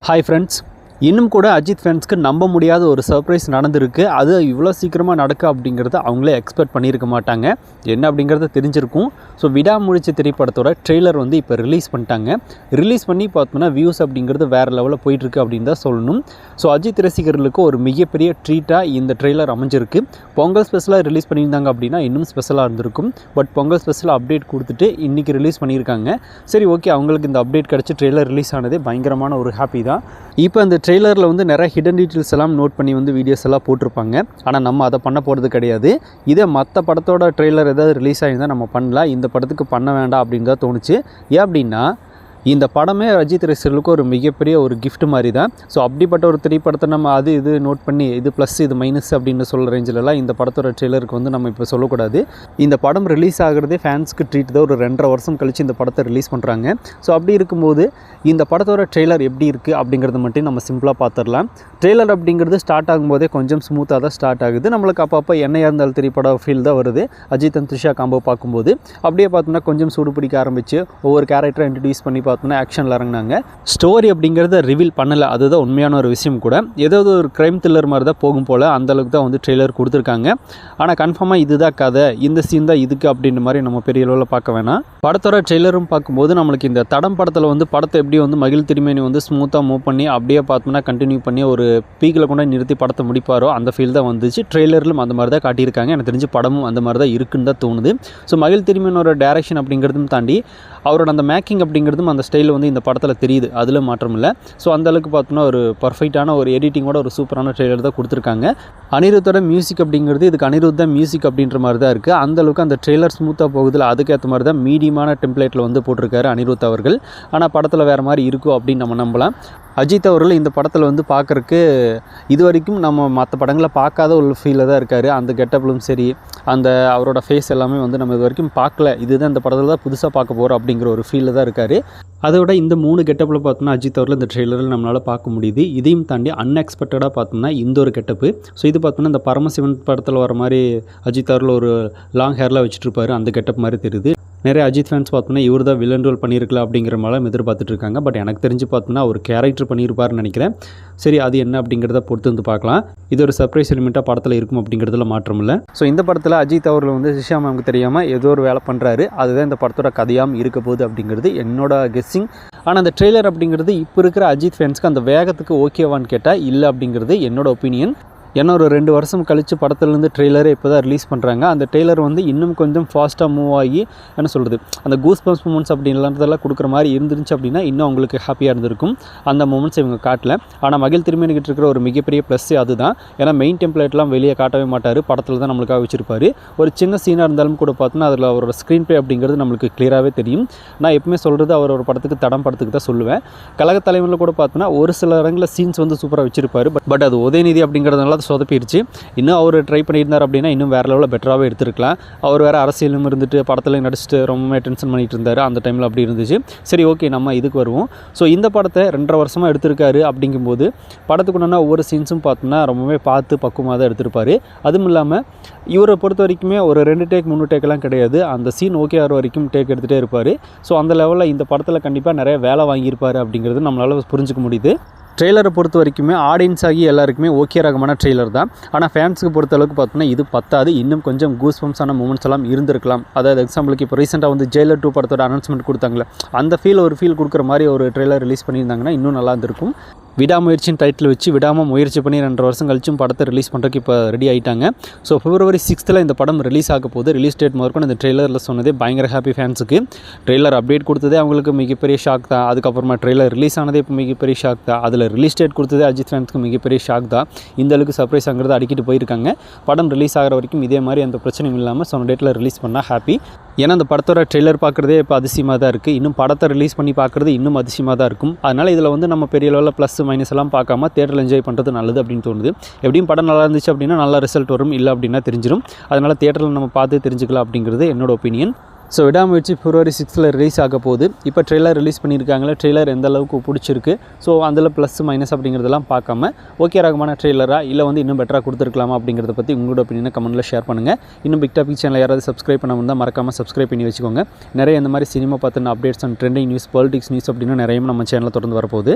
Hi friends, இன்னும் கூட அஜித் ஃபேன்ஸ்க்கு நம்ப முடியாத ஒரு சர்ப்ரைஸ் நடந்திருக்கு. அது இவ்வளோ சீக்கிரமாக நடக்கும் அப்படிங்கிறத அவங்களே எக்ஸ்பெக்ட் பண்ணியிருக்க மாட்டாங்க. என்ன அப்படிங்கிறத தெரிஞ்சிருக்கும். ஸோ விடாமுயற்சி திரைப்படத்தோட ட்ரெய்லர் வந்து இப்போ ரிலீஸ் பண்ணிட்டாங்க. ரிலீஸ் பண்ணி பார்த்தோம்னா வியூஸ் அப்படிங்கிறது வேறு லெவலில் போயிட்டுருக்கு அப்படின்னு தான் சொல்லணும். ஸோ அஜித் ரசிகர்களுக்கு ஒரு மிகப்பெரிய ட்ரீட்டாக இந்த ட்ரெய்லர் அமைஞ்சிருக்கு. பொங்கல் ஸ்பெஷலாக ரிலீஸ் பண்ணியிருந்தாங்க அப்படின்னா இன்னும் ஸ்பெஷலாக இருந்திருக்கும். பட் பொங்கல் ஸ்பெஷலாக அப்டேட் கொடுத்துட்டு இன்றைக்கி ரிலீஸ் பண்ணியிருக்காங்க. சரி, ஓகே, அவங்களுக்கு இந்த அப்டேட் கிடச்சி ட்ரெய்லர் ரிலீஸ் ஆனதே பயங்கரமான ஒரு ஹாப்பி தான். இப்போ அந்த ட்ரெய்லரில் வந்து நிறைய ஹிடன் டீட்டெயில்ஸ் எல்லாம் நோட் பண்ணி வந்து வீடியோஸ் எல்லாம் போட்டிருப்பாங்க. ஆனால் நம்ம அதை பண்ண போகிறது கிடையாது. இதே மற்ற படத்தோட ட்ரெய்லர் ஏதாவது ரிலீஸ் ஆகியிருந்தால் நம்ம பண்ணலாம். இந்த படத்துக்கு பண்ண வேண்டாம் அப்படின்னு தான் தோணுச்சு. ஏன் அப்படின்னா இந்த படமே அஜித் ரசிகர்களுக்கு ஒரு மிகப்பெரிய ஒரு கிஃப்ட் மாதிரி தான். ஸோ அப்படிப்பட்ட ஒரு திரைப்படத்தை நம்ம அது இது நோட் பண்ணி இது ப்ளஸ் இது மைனஸ் அப்படின்னு சொல்கிற ரேஞ்சிலலாம் இந்த படத்தோட ட்ரெய்லருக்கு வந்து நம்ம இப்போ சொல்லக்கூடாது. இந்த படம் ரிலீஸ் ஆகிறதே ஃபேன்ஸ்க்கு ட்ரீட் தான். ஒரு 2.5 வருஷம் கழித்து இந்த படத்தை ரிலீஸ் பண்ணுறாங்க. ஸோ அப்படி இருக்கும்போது இந்த படத்தோட ட்ரெய்லர் எப்படி இருக்குது அப்படிங்கிறத மட்டும் நம்ம சிம்பிளாக பார்த்துடலாம். ட்ரெய்லர் அப்படிங்கிறது ஸ்டார்ட் ஆகும்போதே கொஞ்சம் ஸ்மூத்தாக தான் ஸ்டார்ட் ஆகுது. நம்மளுக்கு அப்பப்போ என்னையாக இருந்தாலும் திரைப்பட ஃபீல் தான் வருது. அஜித் அண்ட் த்ரிஷா காம்போ பார்க்கும்போது அப்படியே பார்த்தோம்னா கொஞ்சம் சூடு பிடிக்க ஆரம்பித்து ஒவ்வொரு கேரக்டரை இன்ட்ரடியூஸ் பண்ணி பார்த்தோம்னா ஆக்ஷனில் இறங்கினாங்க. ஸ்டோரி அப்படிங்கிறத ரிவீல் பண்ணலை, அதுதான் உண்மையான ஒரு விஷயம் கூட. ஏதாவது ஒரு க்ரைம் த்ரில்லர் மாதிரி தான் போகும் போல் அந்தளவுக்கு தான் வந்து ட்ரெய்லர் கொடுத்துருக்காங்க. ஆனால் கன்ஃபார்மாக இதுதான் கதை, இந்த சீன் தான் இதுக்கு அப்படின்ற மாதிரி நம்ம பெரிய அளவில் பார்க்க வேணாம். படத்தோட ட்ரெய்லரும் பார்க்கும்போது நம்மளுக்கு இந்த தடம் படத்தில் வந்து படத்தை எப்படி வந்து மகிழ் திருமேனி வந்து ஸ்மூத்தாக மூவ் பண்ணி அப்படியே பார்த்தோம்னா கண்டினியூ பண்ணி ஒரு பீக்கில் கொண்டு நிறுத்தி படத்தை முடிப்பாரோ அந்த ஃபீல் தான் வந்துச்சு. ட்ரெய்லரிலும் அந்த மாதிரி தான் காட்டியிருக்காங்க. எனக்கு தெரிஞ்சு படமும் அந்த மாதிரி தான் இருக்குன்னு தான் தோணுது. ஸோ மகிழ் திருமேனோட டைரக்ஷன் அப்படிங்கிறதும் தாண்டி அவரோட அந்த மேக்கிங் அப்படிங்கிறதும் அந்த ஸ்டைலில் வந்து இந்த படத்தில் தெரியுது. அதில் மாற்றம் இல்லை. ஸோ அந்தளவுக்கு பார்த்தோம்னா ஒரு பர்ஃபெக்டான ஒரு எடிட்டிங்கோட ஒரு சூப்பரான ட்ரெய்லர் தான் கொடுத்துருக்காங்க. அனிருத்தோட மியூசிக் அப்படிங்கிறது இதுக்கு அனிருத் தான் மியூசிக் அப்படின்ற மாதிரி தான் இருக்குது. அந்தளவுக்கு அந்த ட்ரெய்லர் ஸ்மூத்தாக போகுதில்ல, அதுக்கேற்ற மாதிரி தான் மீடியமான டெம்ப்ளேட்டில் வந்து போட்டிருக்காரு அனிருத் அவர்கள். ஆனால் படத்தில் வேறு மாதிரி இருக்கும் அப்படின்னு நம்ம நம்பலாம். அஜித் அவர்கள் இந்த படத்தில் வந்து பார்க்குறக்கு இது வரைக்கும் நம்ம மற்ற படங்களை பார்க்காத ஒரு ஃபீலில் தான் இருக்கார். அந்த கெட்டப்லும் சரி, அந்த அவரோட ஃபேஸ் எல்லாமே வந்து நம்ம இது வரைக்கும் பார்க்கல. இதுதான் இந்த படத்தில் தான் புதுசாக பார்க்க போகிறோம் அப்படிங்கிற ஒரு ஃபீலில் தான் இருக்கார். அதை விட இந்த 3 கெட்டப்பில் பார்த்தோம்னா அஜித் அவர்கள் இந்த ட்ரெய்லரில் நம்மளால் பார்க்க முடியுது. இதையும் தாண்டி அன்எக்ஸ்பெக்டடாக பார்த்தோம்னா இந்த ஒரு கெட்டப்பு. ஸோ இது பார்த்தோம்னா இந்த பரமசிவன் படத்தில் வர மாதிரி அஜித் அவர்கள் ஒரு லாங் ஹேர்லாம் வச்சுட்டு இருப்பார், அந்த கெட்டப் மாதிரி தெரியுது. நிறைய அஜித் ஃபேன்ஸ் பார்த்தோம்னா இவர் தான் வில்லன் ரோல் பண்ணியிருக்கலாம் அப்படிங்கிற மாதிரி எதிர்பார்த்துட்டு இருக்காங்க. பட் எனக்கு தெரிஞ்சு பார்த்தோம்னா ஒரு கேரக்டர் பண்ணியிருப்பாருன்னு நினைக்கிறேன். சரி, அது என்ன அப்படிங்கிறத பொறுத்து வந்து பார்க்கலாம். இது ஒரு சர்ப்ரைஸ் எலிமெண்ட்டாக படத்தில் இருக்கும் அப்படிங்கிறதுல மாற்றம் இல்லை. ஸோ இந்த படத்தில் அஜித் அவர்கள் வந்து த்ரிஷா மேமுக்கு தெரியாமல் ஏதோ ஒரு வேலை பண்ணுறாரு. அதுதான் இந்த படத்தோட கதையாகவும் இருக்க போகுது அப்படிங்கிறது என்னோட கெஸ்ஸிங். ஆனால் அந்த ட்ரெய்லர் அப்படிங்கிறது இப்போ இருக்கிற அஜித் ஃபேன்ஸ்க்கு அந்த வேகத்துக்கு ஓகேவான்னு கேட்டால் இல்லை அப்படிங்கிறது என்னோட ஒப்பீனியன். ஏன்னா ஒரு 2 வருஷம் கழித்து படத்துலேருந்து ட்ரெய்லரே இப்போ தான் ரிலீஸ் பண்ணுறாங்க. அந்த ட்ரெய்லர் வந்து இன்னும் கொஞ்சம் ஃபாஸ்ட்டாக மூவ் ஆகி என்ன சொல்கிறது, அந்த கூஸ் பம்ப்ஸ் மூமெண்ட்ஸ் அப்படின்றதெல்லாம் கொடுக்குற மாதிரி இருந்துருச்சு அப்படின்னா இன்னும் அவங்களுக்கு ஹாப்பியாக இருந்திருக்கும். அந்த மூமெண்ட்ஸ் இவங்க காட்டல. ஆனால் மகிழ் திருமேனிக்கிட்ட இருக்கிற ஒரு மிகப்பெரிய ப்ளஸ் அதுதான். ஏன்னா மெயின் டெம்ப்ளேட்லாம் வெளியே காட்டவே மாட்டார், படத்தில் தான் நம்மளுக்காக வச்சுருப்பார். ஒரு சின்ன சீனாக இருந்தாலும் கூட பார்த்தோன்னா அதில் அவரோட ஸ்க்ரீன் ப்ளே அப்படிங்கிறது நம்மளுக்கு கிளியராகவே தெரியும். நான் எப்பவுமே சொல்கிறது அவர் ஒரு படத்துக்கு தடம் படத்துக்கு தான் சொல்லுவேன். கழக தலைவரில் கூட பார்த்தோன்னா ஒரு சில இடங்களில் சீன்ஸ் வந்து சூப்பராக வச்சுருப்பார். பட் அது உதயநிதி அப்படிங்கிறதுனால சொதப்பிடுச்சு. இன்னும் அவர் ட்ரை பண்ணியிருந்தார் அப்படின்னா இன்னும் வேறு லெவலில் பெட்டராகவே எடுத்துருக்கலாம். அவர் வேறு அரசியலும் இருந்துட்டு படத்தில் நடிச்சுட்டு ரொம்ப டென்ஷன் பண்ணிகிட்டு இருந்தார். அந்த டைமில் அப்படி இருந்துச்சு. சரி, ஓகே, நம்ம இதுக்கு வருவோம். ஸோ இந்த படத்தை 2.5 வருஷமாக எடுத்திருக்காரு அப்படிங்கும்போது படத்துக்குன்னா ஒவ்வொரு சீன்ஸும் பார்த்தோம்னா ரொம்பவே பார்த்து பக்குவமாக தான் எடுத்திருப்பார். அதுவும் இல்லாமல் இவரை பொறுத்த வரைக்குமே ஒரு 2 டேக் 3 டேக்கெல்லாம் கிடையாது. அந்த சீன் ஓகே ஆகிற வரைக்கும் டேக் எடுத்துகிட்டே இருப்பார். ஸோ அந்த லெவலில் இந்த படத்தில் கண்டிப்பாக நிறைய வேலை வாங்கியிருப்பார் அப்படிங்கிறது நம்மளால் புரிஞ்சுக்க முடியுது. ட்ரெய்லரை பொறுத்த வரைக்குமே ஆடியன்ஸ் ஆகி எல்லாருக்குமே ஓகே ரகமான ட்ரெய்லர் தான். ஆனால் ஃபேன்ஸுக்கு பொறுத்த அளவுக்கு பார்த்தோம்னா இது பத்தாது. இன்னும் கொஞ்சம் கூஸ் பம்ப்ஸான மூமெண்ட்ஸ் எல்லாம் இருந்திருக்கலாம். அதாவது எக்ஸாம்பிளுக்கு இப்போ ரீசெண்டாக வந்து ஜெயிலர் 2 படத்தோட அனௌன்ஸ்மெண்ட் கொடுத்தாங்களே, அந்த ஒரு ஃபீல் கொடுக்குற மாதிரி ஒரு ட்ரெய்லர் ரிலீஸ் பண்ணியிருந்தாங்கன்னா இன்னும் நல்லா இருந்திருக்கும். விடாமுயற்சின்னு டைட்டில் வச்சு விடாமல் முயற்சி பண்ணி 2.5 வருஷம் கழிச்சும் படத்தை ரிலீஸ் பண்ணுறதுக்கு இப்போ ரெடி ஆகிட்டாங்க. ஸோ February 6th இந்த படம் ரிலீஸ் ஆக போகுது. ரிலீஸ் டேட் முதற்கொண்டு இந்த ட்ரெய்லரில் சொன்னதே பயங்கர ஹாப்பி ஃபேன்ஸுக்கு. ட்ரெய்லர் அப்டேட் கொடுத்ததே அவங்களுக்கு மிகப்பெரிய ஷாக் தான். அதுக்கப்புறமா ட்ரெய்லர் ரிலீஸ் ஆனதே இப்போ மிகப்பெரிய ஷாக் தான். அதில் ரிலீஸ் டேட் கொடுத்ததே அஜித் ஃபேன்ஸுக்கு மிகப்பெரிய ஷாக் தான். இந்த அளவுக்கு சர்ப்ரைஸ் ஆகிறது அடிக்கிட்டு போயிருக்காங்க. படம் ரிலீஸ் ஆகிற வரைக்கும் இதே மாதிரி அந்த பிரச்சனையும் இல்லாமல் சொன்ன டேட்டில் ரிலீஸ் பண்ணால் ஹாப்பி. ஏன்னா அந்த படத்தோட ட்ரெய்லர் பார்க்குறதே இப்போ அதிசயமாக தான் இருக்குது. இன்னும் படத்தை ரிலீஸ் பண்ணி பார்க்குறது இன்னும் அதிசயமாக தான் இருக்கும். அதனால் இதில் வந்து நம்ம பெரிய லெவலில் ப்ளஸ் மைனஸ் எல்லாம் பார்க்காம தியேட்டரில் என்ஜாய் பண்ணுறது நல்லது அப்படின்னு தோணுது. எப்படியும் படம் நல்லா இருந்துச்சு அப்படின்னா நல்ல ரிசல்ட் வரும், இல்லை அப்படின்னா தெரிஞ்சிடும். அதனால் தியேட்டரில் நம்ம பார்த்து தெரிஞ்சுக்கலாம் அப்படிங்கிறது என்னோட ஒப்பீனியன். ஸோ விடாமுயற்சி February 6th ரிலீஸ் ஆக போகுது. இப்போ ட்ரெய்லர் ரிலீஸ் பண்ணியிருக்காங்களே, ட்ரெய்லர் எந்த அளவுக்கு பிடிச்சிருக்கு, ஸோ அதில் ப்ளஸ் மைனஸ் அப்படிங்கிறதெல்லாம் பார்க்காம ஓகே ரகமான ட்ரெய்லராக இல்லை வந்து இன்னும் பெட்டராக கொடுத்துருக்கலாமா அப்படிங்கிறத பற்றி உங்களோட ஒப்பீனியனை கமெண்ட்டில் ஷேர் பண்ணுங்கள். இன்னும் பிக் டாபிக் சேனல் யாராவது சப்ஸ்கிரைப் பண்ண வந்தால் மறக்காமல் சப்ஸ்கிரைப் பண்ணி வச்சுக்கோங்க. நிறைய இந்த மாதிரி சினிமா பார்த்தின updates and trending news, politics news அப்படின்னு நிறைய நம்ம சேனலில் தொடர்ந்து வரப்போகுது.